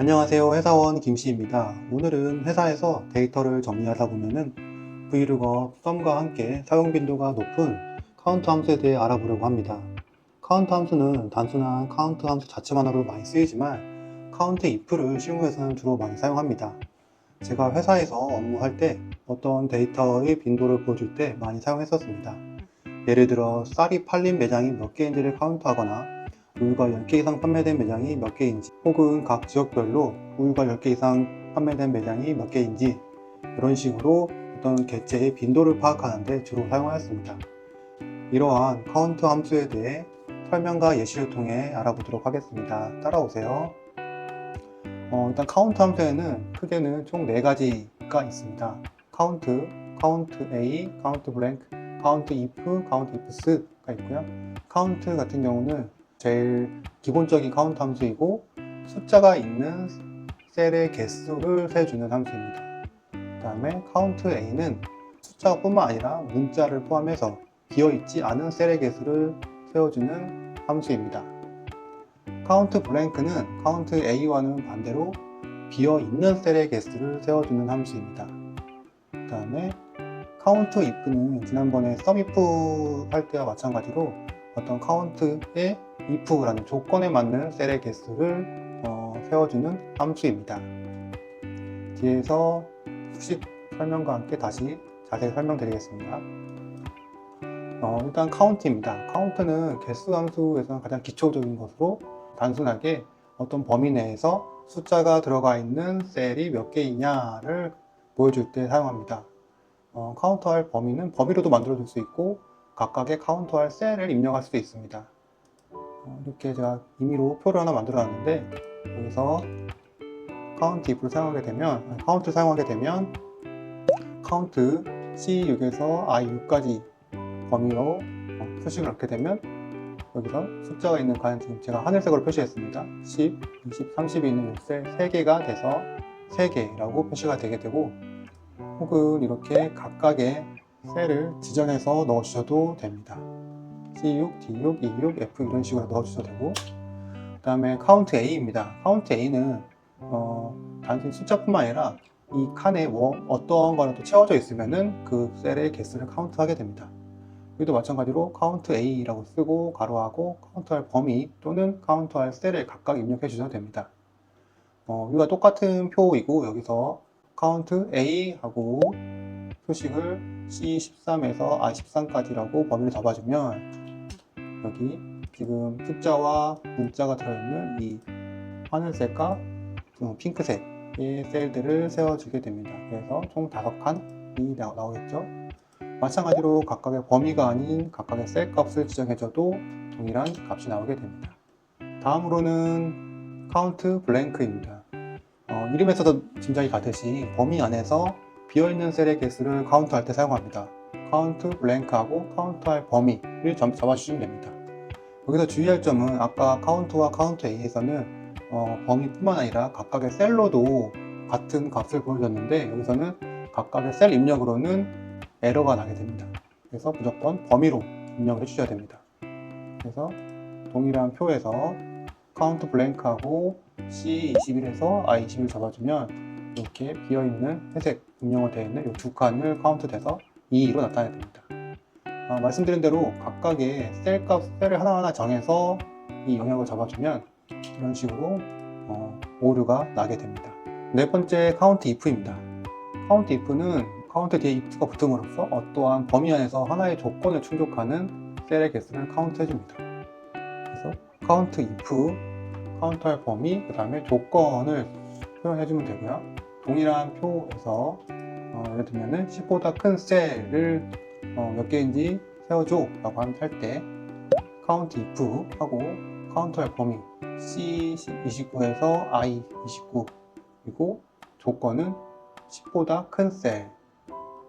안녕하세요. 회사원 김씨입니다. 오늘은 회사에서 데이터를 정리하다 보면은 Vlookup, 썸과 함께 사용 빈도가 높은 카운트 함수에 대해 알아보려고 합니다. 카운트 함수는 단순한 카운트 함수 자체만으로 많이 쓰이지만 카운트 if를 실무에서는 주로 많이 사용합니다. 제가 회사에서 업무할 때 어떤 데이터의 빈도를 보여줄 때 많이 사용했었습니다. 예를 들어 쌀이 팔린 매장이 몇 개인지를 카운트하거나 우유가 10개 이상 판매된 매장이 몇 개인지, 혹은 각 지역별로 우유가 10개 이상 판매된 매장이 몇 개인지, 이런 식으로 어떤 개체의 빈도를 파악하는 데 주로 사용하였습니다. 이러한 카운트 함수에 대해 설명과 예시를 통해 알아보도록 하겠습니다. 따라오세요. 일단 카운트 함수에는 크게는 총 4가지가 있습니다. 카운트, 카운트 A, 카운트 블랭크, 카운트 if, 카운트 ifs가 있고요. 카운트 같은 경우는 제일 기본적인 카운트 함수이고 숫자가 있는 셀의 개수를 세주는 함수입니다. 그 다음에 카운트 A는 숫자뿐만 아니라 문자를 포함해서 비어있지 않은 셀의 개수를 세워주는 함수입니다. 카운트 블랭크는 카운트 A와는 반대로 비어있는 셀의 개수를 세워주는 함수입니다. 그 다음에 카운트 if는 지난번에 sumif 할 때와 마찬가지로 어떤 카운트의 if라는 조건에 맞는 셀의 개수를 세워주는 함수입니다. 뒤에서 수식 설명과 함께 다시 자세히 설명드리겠습니다. 일단 카운트입니다. 카운트는 개수 함수에서는 가장 기초적인 것으로 단순하게 어떤 범위 내에서 숫자가 들어가 있는 셀이 몇 개이냐를 보여줄 때 사용합니다. 카운트할 범위는 범위로도 만들어줄 수 있고 각각의 카운트할 셀을 입력할 수도 있습니다. 이렇게 제가 임의로 표를 하나 만들어 놨는데, 여기서 카운트 if를 사용하게 되면, 카운트를 사용하게 되면 카운트 C6에서 I6까지 범위로 표식을 넣게 되면 여기서 숫자가 있는 칸, 지금 제가 하늘색으로 표시했습니다. 10, 20, 30이 있는 셀 3개가 돼서 3개라고 표시가 되게 되고, 혹은 이렇게 각각의 셀을 지정해서 넣어주셔도 됩니다. C6, D6, E6, F 이런 식으로 넣어주셔도 되고, 그 다음에 카운트 A입니다. 카운트 A는 단순히 숫자뿐만 아니라 이 칸에 어떠한 거는 또 채워져 있으면은 그 셀의 개수를 카운트하게 됩니다. 여기도 마찬가지로 카운트 A라고 쓰고 가로하고 카운트할 범위 또는 카운트할 셀을 각각 입력해 주셔도 됩니다. 여기가 똑같은 표이고, 여기서 카운트 A하고 표식을 C13에서 I13까지라고 범위를 잡아주면 여기 지금 숫자와 문자가 들어있는 이 하늘색과 핑크색의 셀들을 세워주게 됩니다. 그래서 총 5칸이 나오겠죠. 마찬가지로 각각의 범위가 아닌 각각의 셀 값을 지정해줘도 동일한 값이 나오게 됩니다. 다음으로는 카운트 블랭크입니다. 이름에서도 짐작이 가듯이 범위 안에서 비어있는 셀의 개수를 카운트할 때 사용합니다. 카운트 블랭크하고 카운트할 범위를 잡아주시면 됩니다. 여기서 주의할 점은 아까 카운트와 카운트 A에서는 범위뿐만 아니라 각각의 셀로도 같은 값을 보여줬는데, 여기서는 각각의 셀 입력으로는 에러가 나게 됩니다. 그래서 무조건 범위로 입력을 해주셔야 됩니다. 그래서 동일한 표에서 카운트 블랭크하고 C21에서 I21을 잡아주면 이렇게 비어있는 회색 입력으로 되어 있는 이 두 칸을 카운트돼서 2로 나타내야 됩니다. 말씀드린 대로 각각의 셀을 하나하나 정해서 이 영역을 잡아주면 이런 식으로 오류가 나게 됩니다. 네 번째, 카운트 if입니다. 카운트 if는 카운트 뒤에 if가 붙음으로써 어떠한 범위 안에서 하나의 조건을 충족하는 셀의 개수를 카운트 해줍니다. 그래서 카운트 if, 카운트할 범위, 그 다음에 조건을 표현해주면 되고요. 동일한 표에서 예를 들면 10보다 큰 셀을 몇 개인지 세워줘 라고 할 때 카운트 if 하고 카운트할 범위 C29에서 I29, 그리고 조건은 10보다 큰 셀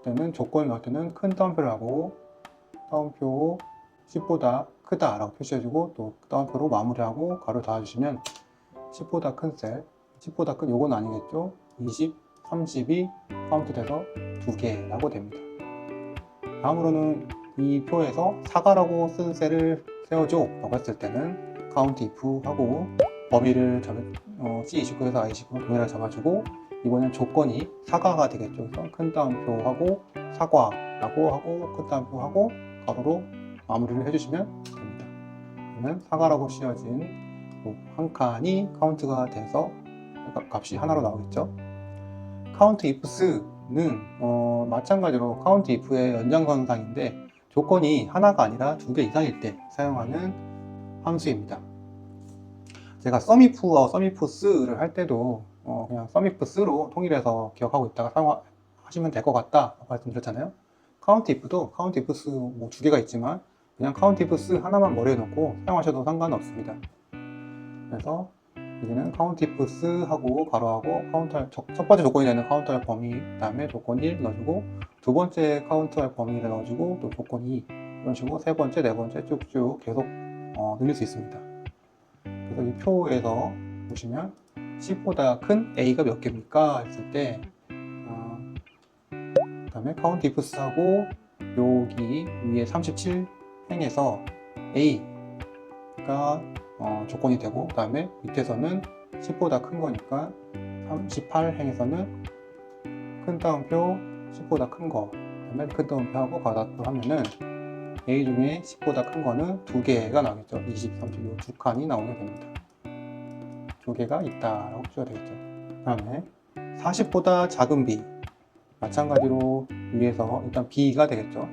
때는 조건을 넣을 때는 큰 따옴표를 하고 따옴표 10보다 크다 라고 표시해주고, 또 따옴표로 마무리하고 가로 닫아주시면 10보다 큰 셀, 10보다 큰 요건 아니겠죠? 20, 30이 카운트 돼서 2개라고 됩니다. 다음으로는 이 표에서 사과라고 쓴 셀을 세워줘 라고 했을 때는 카운트 if 하고 범위를 C29에서 I29로 동일하게 잡아주고, 이번엔 조건이 사과가 되겠죠. 그래서 큰 따옴표하고 사과라고 하고 큰 따옴표하고 가로로 마무리를 해주시면 됩니다. 그러면 사과라고 씌워진 한 칸이 카운트가 돼서 값이 하나로 나오겠죠. 카운트 ifs는 마찬가지로 카운트 if의 연장선상인데 조건이 하나가 아니라 2개 이상일 때 사용하는 함수입니다. 제가 sumif와 sumifs를 할 때도 그냥 sumifs로 통일해서 기억하고 있다가 사용하시면 될 것 같다 말씀드렸잖아요. countIf도 countIfs 2개가 있지만 그냥 countIfs 하나만 머리에 넣고 사용하셔도 상관없습니다. 그래서 여기는 countIfs 하고 가로하고 첫 번째 조건이 되는 카운트할 범위, 그 다음에 조건 1 넣어주고, 두 번째 카운트할 범위를 넣어주고, 또 조건 2 이런 식으로 세 번째, 네 번째 쭉쭉 계속 늘릴 수 있습니다. 그래서 이 표에서 보시면 C보다 큰 A가 몇 개입니까? 했을 때 그 다음에 countIfs하고 여기 위에 37 행에서 A가 조건이 되고, 그 다음에 밑에서는 10보다 큰 거니까 38 행에서는 큰 따옴표 10보다 큰 거, 그 다음에 큰 따옴표하고 가닥도 하면은 A 중에 10보다 큰 거는 2개가 나오겠죠. 20, 30, 이 2칸이 나오게 됩니다. 2개가 있다라고 써야 되겠죠. 그 다음에 40보다 작은 B, 마찬가지로 위에서 일단 B가 되겠죠.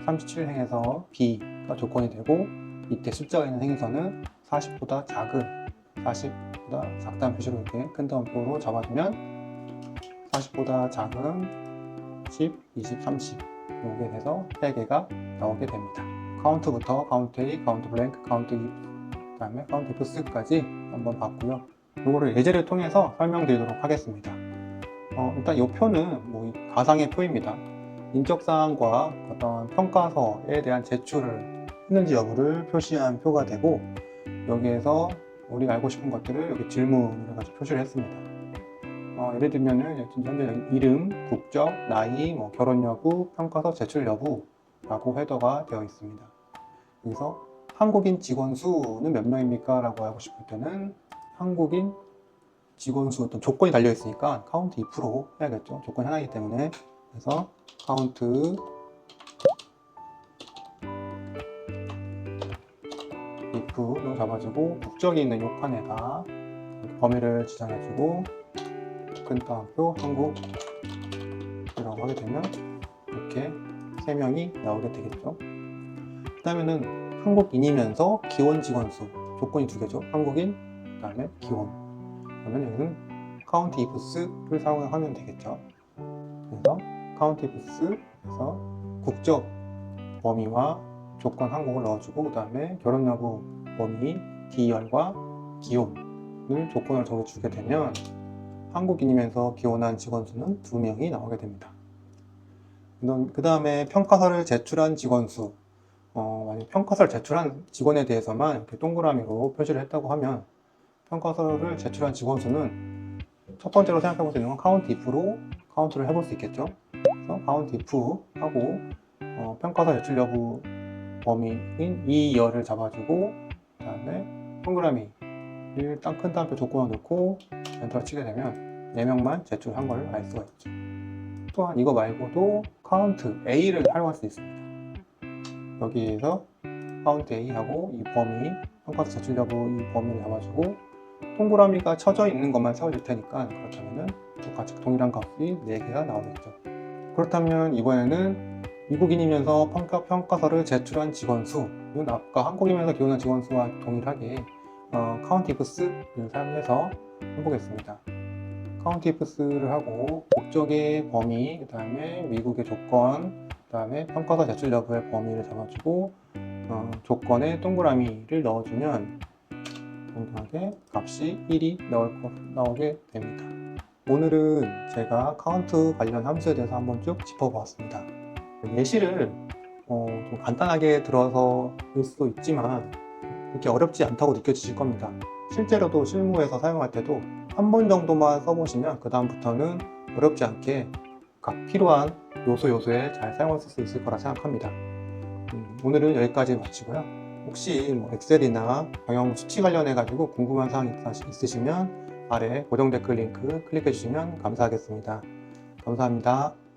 37 행에서 B가 조건이 되고, 밑에 숫자가 있는 행에서는 40보다 작은, 40보다 작다는 표시로 이렇게 큰 따옴표로 잡아주면 40보다 작은 10, 20, 30 이렇게 돼서 3개가 나오게 됩니다. 카운트부터 카운트 A, 카운트 블랭크, 카운트 if, 그 다음에 카운트 ifs까지 한번 봤고요. 이거를 예제를 통해서 설명드리도록 하겠습니다. 일단 이 표는 가상의 표입니다. 인적사항과 어떤 평가서에 대한 제출을 했는지 여부를 표시한 표가 되고, 여기에서 우리가 알고 싶은 것들을 여기 질문을 가지고 표시를 했습니다. 예를 들면은 현재 이름, 국적, 나이, 결혼 여부, 평가서 제출 여부라고 헤더가 되어 있습니다. 여기서 한국인 직원 수는 몇 명입니까? 라고 하고 싶을 때는 한국인 직원 수 어떤 조건이 달려 있으니까 count if로 해야겠죠. 조건이 하나이기 때문에. 그래서 count if로 잡아주고, 국적이 있는 요 칸에다 범위를 지정해주고, 큰 따옴표 한국이라고 하게 되면 이렇게 3명이 나오게 되겠죠. 그 다음에는 한국인이면서 기혼 직원 수, 조건이 2개죠. 한국인, 그 다음에 기혼. 그러면 여기는 count ifs를 사용하면 되겠죠. 그래서 count ifs에서 국적 범위와 조건 한국을 넣어주고, 그 다음에 결혼 여부 범위 D열과 기혼을 조건을 적어주게 되면 한국인이면서 기혼한 직원 수는 2명이 나오게 됩니다. 그 다음에 평가서를 제출한 직원 수, 만약 평가서를 제출한 직원에 대해서만 이렇게 동그라미로 표시를 했다고 하면 평가서를 제출한 직원 수는 첫 번째로 생각해 볼 수 있는 건 count if로 카운트를 해볼 수 있겠죠. 그래서 count if 하고 평가서 제출 여부 범위인 이 열을 잡아주고, 그 다음에 동그라미를 큰 따옴표 조건을 넣고 엔터를 치게 되면 4명만 제출한 걸 알 수가 있죠. 또한 이거 말고도 count A를 활용할 수 있습니다. 여기에서 count A 하고 이 범위, 평가서 제출 여부 이 범위를 잡아주고, 동그라미가 쳐져 있는 것만 세워줄 테니까 그렇다면 똑같이 동일한 값이 4개가 나오겠죠. 그렇다면 이번에는 미국인이면서 평가서를 제출한 직원 수는 아까 한국인이면서 기혼한 직원 수와 동일하게 count ifs를 사용해서 해보겠습니다. count ifs를 하고 국적의 범위, 그 다음에 미국의 조건, 그 다음에 평가서 제출 여부의 범위를 잡아주고 조건에 동그라미를 넣어주면 동일하게 값이 1이 나오게 됩니다. 오늘은 제가 카운트 관련 함수에 대해서 한번 쭉 짚어보았습니다. 예시를 좀 간단하게 들어서 볼 수도 있지만 그렇게 어렵지 않다고 느껴지실 겁니다. 실제로도 실무에서 사용할 때도 한 번 정도만 써보시면 그 다음부터는 어렵지 않게 각 필요한 요소에 잘 사용할 수 있을 거라 생각합니다. 오늘은 여기까지 마치고요. 혹시 뭐 엑셀이나 경영 수치 관련해 가지고 궁금한 사항이 있으시면 아래 고정 댓글 링크 클릭해 주시면 감사하겠습니다. 감사합니다.